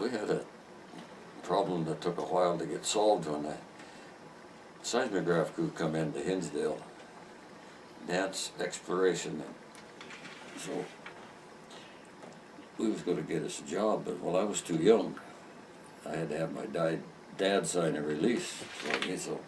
We had a problem that took a while to get solved when the seismograph crew come into Hinsdale, dance exploration. And so we was going to get us a job, but while I was too young, I had to have my dad sign a release for me. So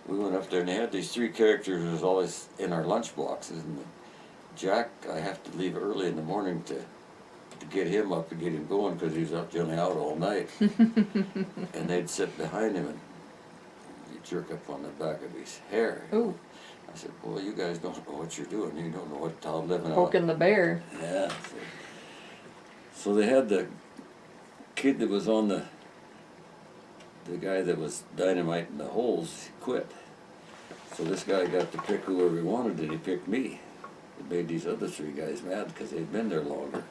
we went up there, and they had these three characters that was always in our lunch boxes. And Jack, I have to leave early in the morning to get him up and get him going because he was up generally out all night. And they'd sit behind him and he'd jerk up on the back of his hair. Ooh. I said, "Boy, you guys don't know what you're doing. You don't know what town living Poking the bear. Yeah. So they had the kid that was on the guy that was dynamiting the holes quit. So this guy got to pick whoever he wanted, and he picked me. It made these other three guys mad because they'd been there longer.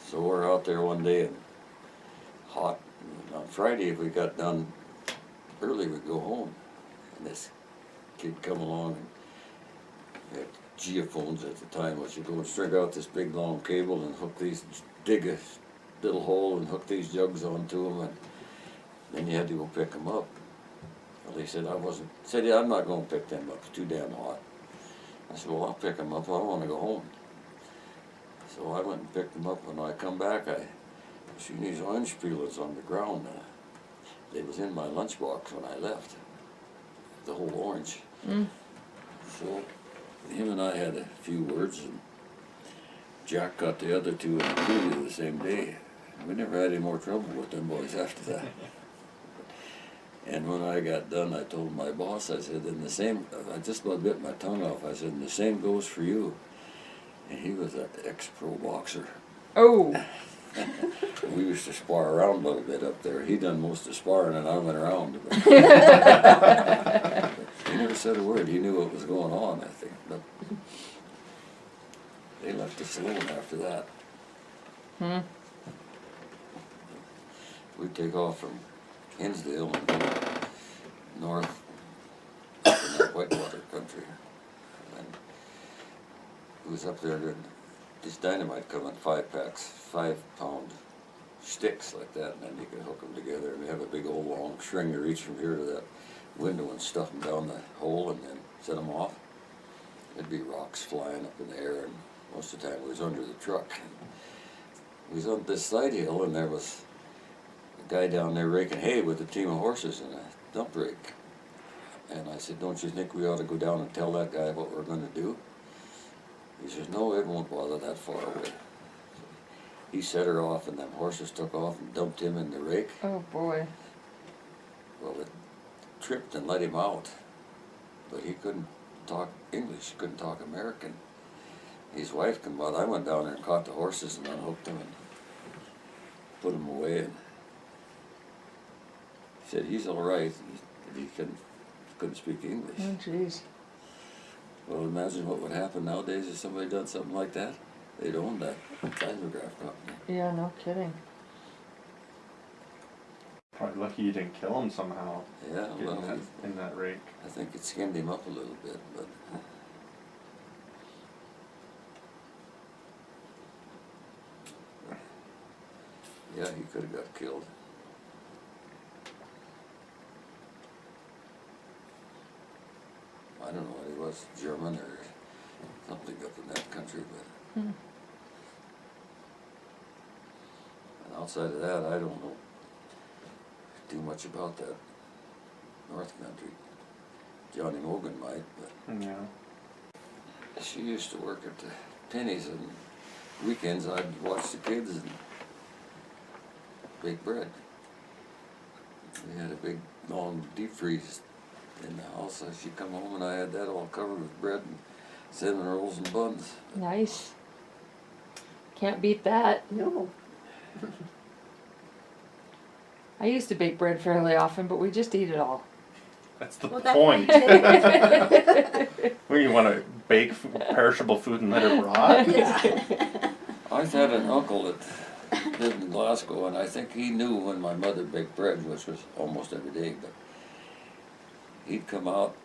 So we're out there one day and hot. And on Friday, if we got done early, we'd go home. And this kid come along and we had geophones at the time, which you go and string out this big long cable and hook these, dig a little hole and hook these jugs onto them, and then you had to go pick them up. Well, they said yeah, I'm not going to pick them up, it's too damn hot. I said, well, I'll pick them up, I want to go home. So I went and picked them up. When I come back, I seen these orange peelers on the ground. They was in my lunchbox when I left, the whole orange. Mm. So him and I had a few words, and Jack got the other two in the crew the same day. We never had any more trouble with them boys after that. And when I got done, I told my boss, I said, "In the same," I just about bit my tongue off. I said, "And the same goes for you." And he was an ex-pro boxer. Oh. We used to spar around a little bit up there. He done most of the sparring, and I went around. He never said a word. He knew what was going on, I think. But they left us alone after that. Hmm. We'd take off from Hinsdale and go north in that whitewater country. And it was up there, and this dynamite come in 5-packs, 5-pound sticks like that, and then you could hook them together and have a big old long string to reach from here to that window and stuff them down the hole and then set them off. There'd be rocks flying up in the air, and most of the time it was under the truck. We was on this side hill, and there was a guy down there raking hay with a team of horses and a dump rake. And I said, "Don't you think we ought to go down and tell that guy what we're going to do?" He says, "No, it won't bother that far away." He set her off, and them horses took off and dumped him in the rake. Oh boy. Well, it tripped and let him out, but he couldn't talk English, couldn't talk American. His wife came out. I went down there and caught the horses and unhooked them and put them away. And he said he's all right. He couldn't speak English. Oh jeez. Well, imagine what would happen nowadays if somebody done something like that. They'd own that seismograph company. Yeah, no kidding. Probably lucky you didn't kill him somehow. Yeah, well, in that rake. I think it skinned him up a little bit, but yeah, he could have got killed. I don't know what he was, German or something up in that country, but and outside of that, I don't know too much about that North Country. Johnny Mogan might, but yeah. She used to work at the Pennies, and weekends I'd watch the kids and bake bread. We had a big long deep freeze in the house, so she'd come home and I had that all covered with bread and cinnamon rolls and buns. Nice. Can't beat that. No. I used to bake bread fairly often, but we just eat it all. That's the Well, point. that's When you want to bake perishable food and let it rot? Yeah. I had an uncle that lived in Glasgow, and I think he knew when my mother baked bread, which was almost every day, but he'd come out,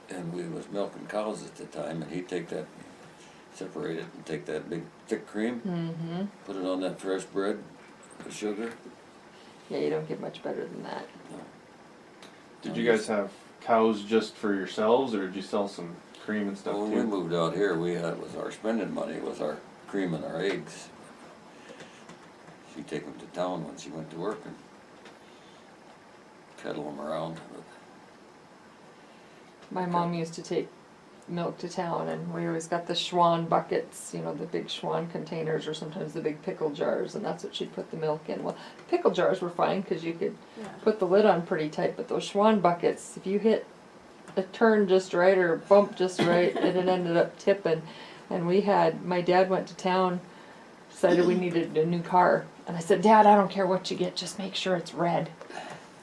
and we was milking cows at the time, and he'd take that separate it and take that big thick cream, Mm-hmm. put it on that fresh bread with sugar. Yeah, you don't get much better than that. Did you guys have cows just for yourselves, or did you sell some cream and stuff When too? we moved out here, we had, was our spending money, was our cream and our eggs. She'd take them to town when she went to work and peddle them around. My mom used to take milk to town, and we always got the Schwan buckets, you know, the big Schwan containers, or sometimes the big pickle jars, and that's what she'd put the milk in. Well, pickle jars were fine because you could Yeah. put the lid on pretty tight, but those Schwan buckets, if you hit a turn just right or bump just right, it ended up tipping. And we had, my dad went to town, decided we needed a new car, and I said, Dad, I don't care what you get, just make sure it's red.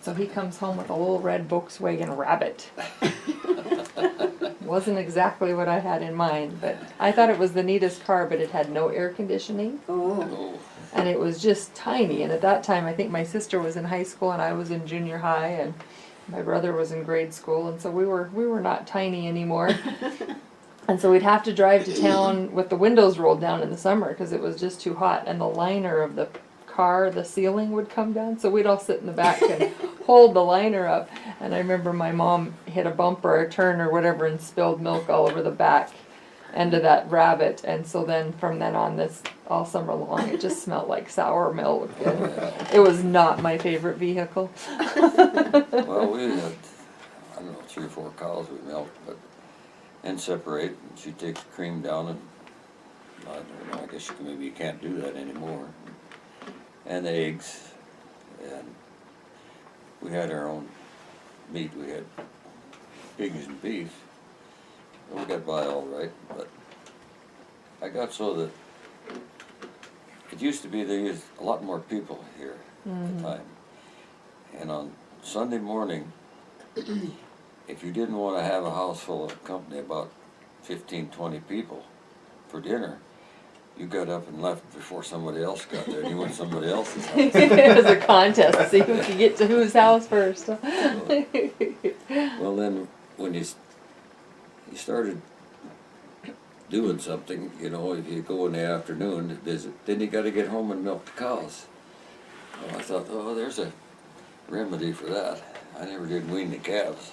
So he comes home with a little red Volkswagen Rabbit. Wasn't exactly what I had in mind, but I thought it was the neatest car, but it had no air conditioning, Oh. Oh, and it was just tiny. And at that time, I think my sister was in high school and I was in junior high, and my brother was in grade school, and so we were not tiny anymore. And so we'd have to drive to town with the windows rolled down in the summer because it was just too hot, and the liner of the car, the ceiling would come down, so we'd all sit in the back and hold the liner up. And I remember my mom hit a bumper or a turn or whatever and spilled milk all over the back end of that Rabbit. And so then from then on, this all summer long, it just smelled like sour milk. And it was not my favorite vehicle. well, we had, I don't know, 3 or 4 cows we milked, but, and separate, and she'd take the cream down and, I don't know, I guess maybe you can't do that anymore. And the eggs, and we had our own meat. We had pigs and beef. We got by all right, but I got so that it used to be there was a lot more people here at the time. And on Sunday morning, if you didn't want to have a house full of company, about 15, 20 people for dinner, you got up and left before somebody else got there, and you went to somebody else's house. It was a contest to see who could get to whose house first. Well, then, when you started doing something, you know, if you go in the afternoon to visit, then you got to get home and milk the cows. Well, I thought, oh, there's a remedy for that. I never did wean the calves.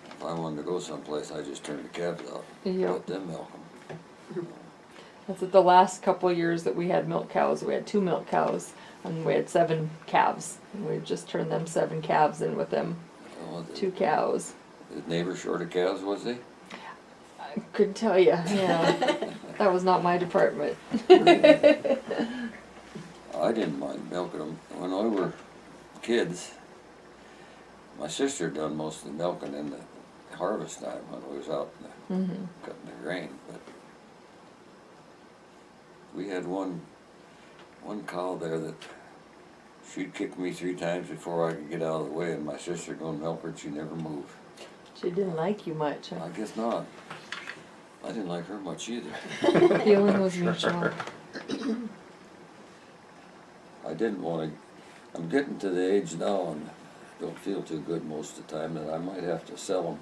If I wanted to go someplace, I just turned the calves out, Yep. let them milk them. That's what the last couple of years that we had milk cows. We had 2 milk cows, and we had 7 calves. And we just turned them 7 calves in with them Oh, 2 cows. the neighbor short of calves, was he? I couldn't tell you. Yeah, that was not my department. I didn't mind milking them. When we were kids, my sister done most of the milking in the harvest time when we was out in the, cutting the grain. But we had one cow there that she'd kick me 3 times before I could get out of the way, and my sister go and milk her, and she never moved. She didn't like you much. Huh? I guess not. I didn't like her much either. Feeling was mutual. I didn't want to. I'm getting to the age now and don't feel too good most of the time, and I might have to sell them.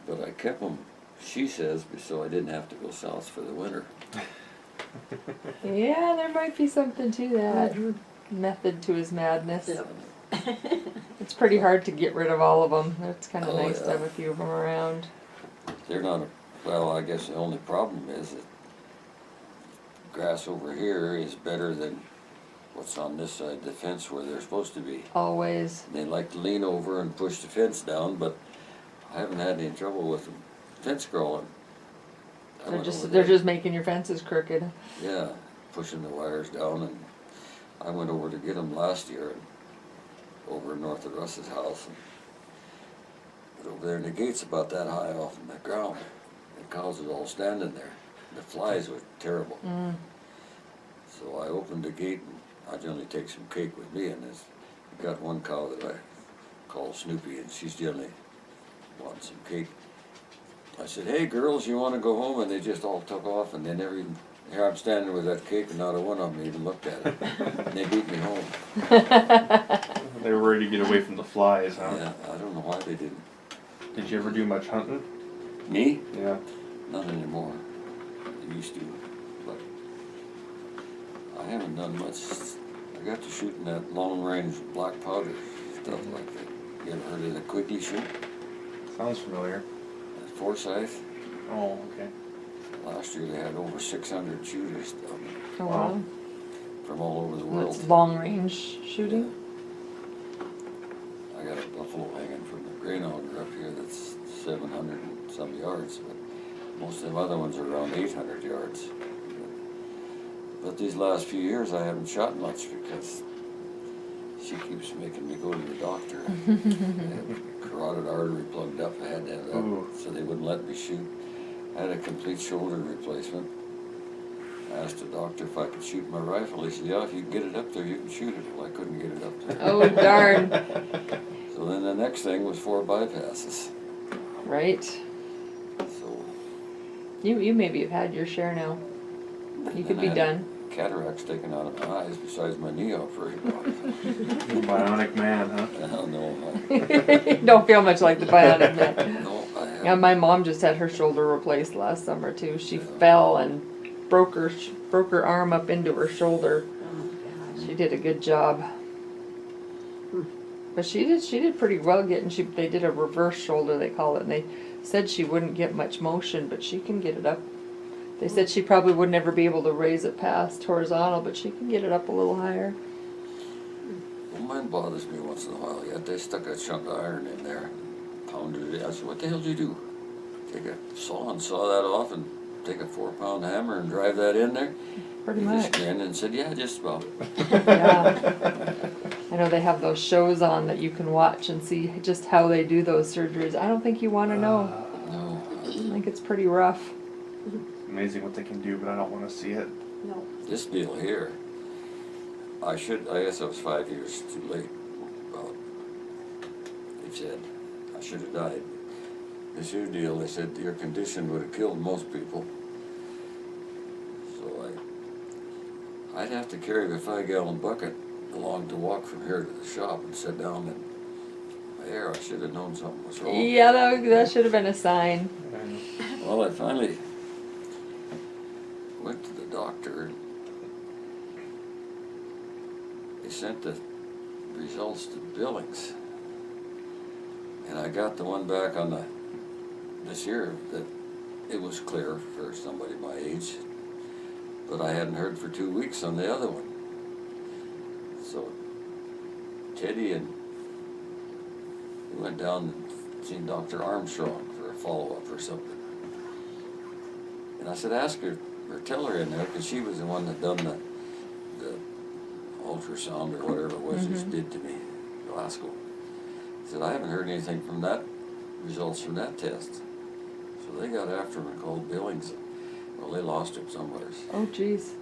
But I kept them, she says, so I didn't have to go south for the winter. Yeah, there might be something to that. Method to his madness. Yeah. It's pretty hard to get rid of all of them. It's kind of Oh, nice to yeah. have a few of them around. They're not, well, I guess the only problem is that grass over here is better than what's on this side of the fence where they're supposed to be. Always. They like to lean over and push the fence down, but I haven't had any trouble with the fence crawling. I went over They're there. just making your fences crooked. Yeah, pushing the wires down, and I went over to get them last year, and over north of Russ's house. But over there, and the gate's about that high off from the ground. The cows was all standing there. The flies were terrible. So I opened the gate, and I generally take some cake with me, and I got one cow that I call Snoopy, and she's generally wanting some cake. I said, hey girls, you want to go home? And they just all took off, and they never even, here I'm standing with that cake, and not a one of them even looked at it. And they beat me home. They were ready to get away from the flies, huh? Yeah, I don't know why they didn't. Did you ever do much hunting? Me? Yeah. Not anymore. used to, but I haven't done much. I got to shooting that long range black powder stuff like that. You ever heard of the Quigley shoot? Sounds familiar. At Forsyth. Oh, okay. Last year they had over 600 shooters down there Oh, wow. from all over the world. That's long range shooting? I got a buffalo hanging from the grain auger up here that's 700 and some yards, but most of them other ones are around 800 yards. But these last few years I haven't shot much because she keeps making me go to the doctor. I had carotid artery plugged up, I had to have that, Ooh. so they wouldn't let me shoot. I had a complete shoulder replacement. I asked the doctor if I could shoot my rifle. He said, yeah, if you can get it up there, you can shoot it. Well, I couldn't get it up there. Oh, darn. So then the next thing was 4 bypasses. Right. So You maybe have had your share now. You could then be I had done. cataracts taken out of my eyes besides my knee operation. Bionic man, huh? No, Don't feel much like the bionic man. no, I haven't. Yeah, my mom just had her shoulder replaced last summer too. She fell and broke her arm up into her shoulder. She did a good job. But she did pretty well getting. They did a reverse shoulder, they call it, and they said she wouldn't get much motion, but she can get it up. They said she probably would never be able to raise it past horizontal, but she can get it up a little higher. Well, mine bothers me once in a while. Yet they stuck a chunk of iron in there, pounded it. I said, "What the hell did you do? Take a saw and saw that off, and take a 4-pound hammer and drive that in there?" Pretty He just much. grinned and said, "Yeah, just about." Yeah. I know they have those shows on that you can watch and see just how they do those surgeries. I don't think you want to know. No, I think it's pretty rough. Amazing what they can do, but I don't want to see it. No. this deal here, I guess I was 5 years too late. Well, they said I should have died. This here deal, they said your condition would have killed most people. So I'd have to carry a 5-gallon bucket along to walk from here to the shop and sit down in my hair. I should have known something was wrong. Yeah, that should have been a sign. Well, I finally went to the doctor and they sent the results to Billings. And I got the one back on this year that it was clear for somebody my age, but I hadn't heard for 2 weeks on the other one. So Teddy and we went down and seen Dr. Armstrong for a follow-up or something. And I said, ask her, or tell her in there, because she was the one that done the ultrasound or whatever it was just did to me, Glasgow. I said, I haven't heard anything from that, results from that test. So they got after him and called Billings. Well, they lost him somewhere. Oh, geez.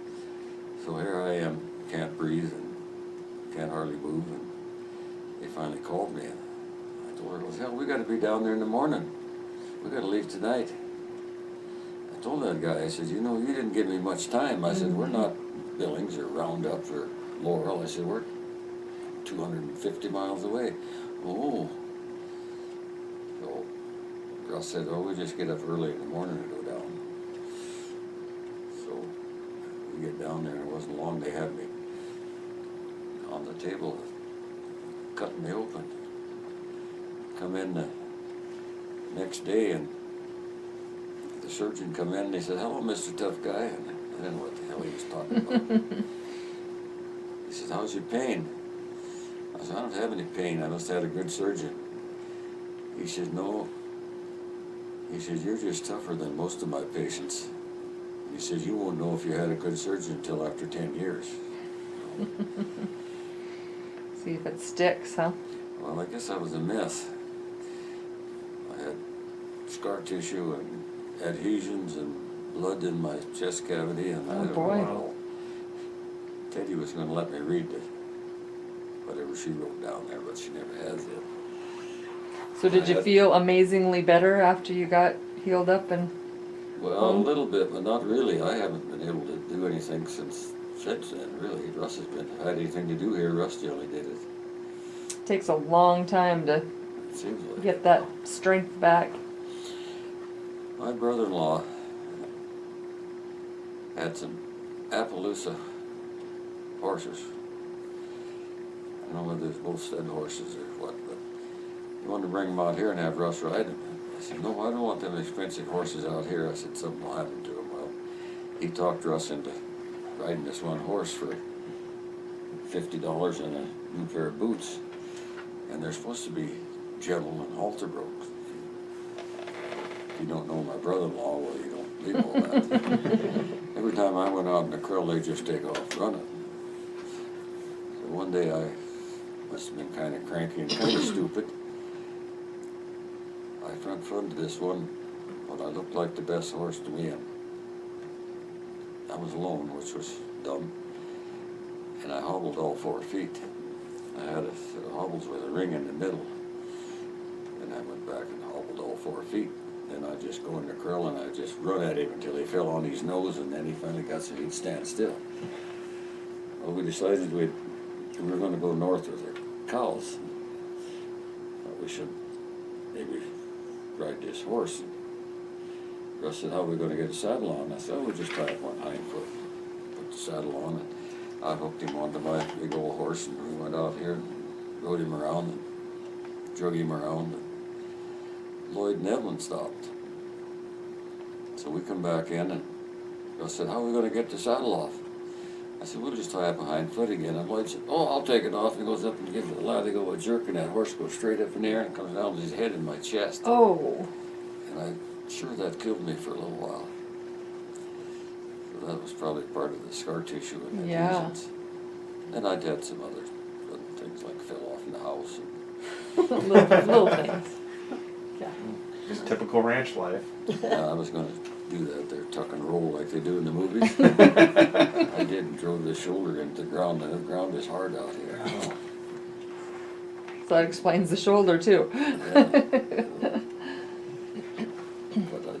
So here I am, can't breathe and can't hardly move. And they finally called me. And I told her, well, hell, we got to be down there in the morning. We got to leave tonight. I told that guy, I said, you know, you didn't give me much time. I said, we're not Billings or Roundup or Laurel. I said, we're 250 miles away. Oh. So Russ said, oh, we just get up early in the morning to go down. So we get down there, and it wasn't long they had me on the table cutting me open. Come in the next day, and the surgeon come in and he said, hello, Mr. Tough Guy. And I didn't know what the hell he was talking about. He said, how's your pain? I said, I don't have any pain. I must have had a good surgeon. He said, no. He said, you're just tougher than most of my patients. He said, you won't know if you had a good surgeon until after 10 years. See if it sticks, huh? Well, I guess I was a mess. I had scar tissue and adhesions and blood in my chest cavity, and I Oh, don't boy. know. Teddy was going to let me read whatever she wrote down there, but she never has it. So did you feel amazingly better after you got healed up and? Well, a little bit, but not really. I haven't been able to do anything since then, really. Russ has been had anything to do here. Russ only did it. Takes a long time to It seems like get that strength back. my brother-in-law had some Appaloosa horses. I don't know whether they're both stud horses or what, but he wanted to bring them out here and have Russ ride them. I said, no, I don't want them expensive horses out here. I said, something will happen to them. Well, he talked Russ into riding this one horse for $50 and a new pair of boots. And they're supposed to be gentle and halter broke. If you don't know my brother-in-law, well, you don't believe all that. Every time I went out in the curl, they just take off running. So one day I must have been kind of cranky and kind of stupid. I front-fronted this one, what I looked like the best horse to me, and I was alone, which was dumb. And I hobbled all 4 feet. I had a set of hobbles with a ring in the middle. And I went back and hobbled all 4 feet. Then I just go in the curl and I just run at him until he fell on his nose, and then he finally got so he'd stand still. Well, we decided we were going to go north with our cows. Thought we should maybe ride this horse. Russ said, how are we going to get a saddle on? I said, oh, we'll just tie up one hind foot, put the saddle on, and I hooked him onto my big old horse, and we went out here and rode him around and drug him around. And Lloyd and Evelyn stopped. So we come back in, and Russ said, how are we going to get the saddle off? I said, we'll just tie up a hind foot again. And Lloyd said, oh, I'll take it off. And he goes up and gives it a lathe, go a jerk, and that horse goes straight up in the air and comes down with his head in my chest. Oh. And I'm sure that killed me for a little while. So that was probably part of the scar tissue in that instance. And I'd had some other things like fell off in the house. And little things. Yeah. Just typical ranch life. I was going to do that there, tuck and roll like they do in the movies. I did and drove the shoulder into the ground, and the ground is hard out here. So that explains the shoulder too. Yeah. But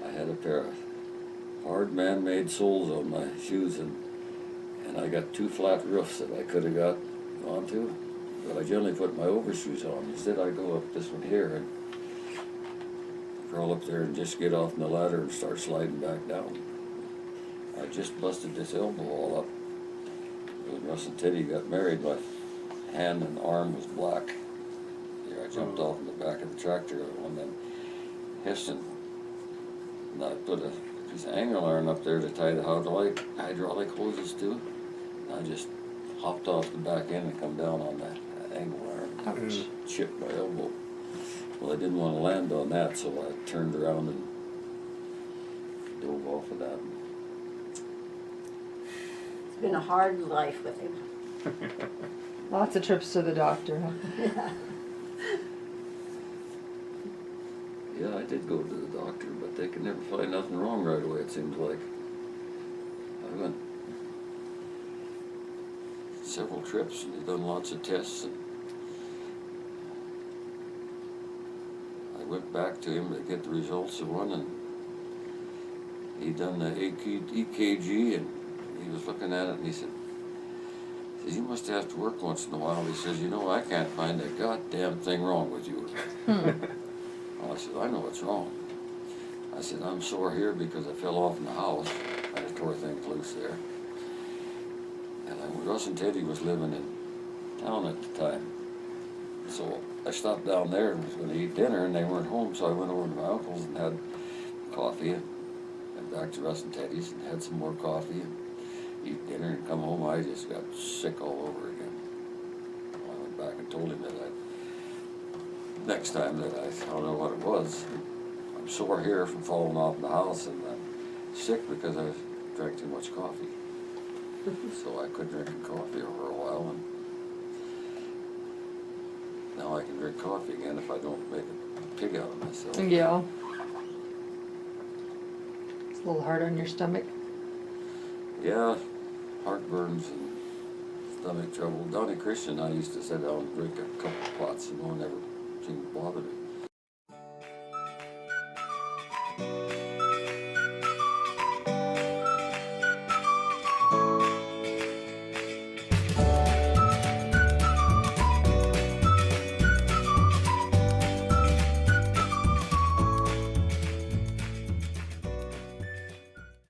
I had a pair of hard man-made soles on my shoes, and I got 2 flat roofs that I could have got onto, but I generally put my overshoes on. Instead, I go up this one here and crawl up there and just get off in the ladder and start sliding back down. I just busted this elbow all up. When Russ and Teddy got married, my hand and arm was black. Here, I jumped off in the back of the tractor and then Heston, and I put a piece of angle iron up there to tie the hydraulic hoses to. And I just hopped off the back end and come down on that angle iron. Ouch. Chipped my elbow. Well, I didn't want to land on that, so I turned around and dove off of that. It's been a hard life with him. Lots of trips to the doctor, huh? Yeah. Yeah, I did go to the doctor, but they could never find nothing wrong right away, it seems like. I went several trips and they've done lots of tests, and I went back to him to get the results of one, and he'd done the EKG, and he was looking at it and he said, you must have to work once in a while. He says, you know, I can't find a goddamn thing wrong with you. Well, I said, I know what's wrong. I said, I'm sore here because I fell off in the house. I just tore things loose there. And Russ and Teddy was living in town at the time. So I stopped down there and was going to eat dinner, and they weren't home, so I went over to my uncle's and had coffee, and went back to Russ and Teddy's and had some more coffee and eat dinner and come home. I just got sick all over again. I went back and told him that next time that I don't know what it was. I'm sore here from falling off the house, and I'm sick because I drank too much coffee. So I quit drinking coffee over a while, and now I can drink coffee again if I don't make a pig out of myself. Yeah. It's a little hard on your stomach. Yeah, heartburns and stomach trouble. Donnie Christian, I used to sit down and drink a couple pots, and no one ever seemed to bother me.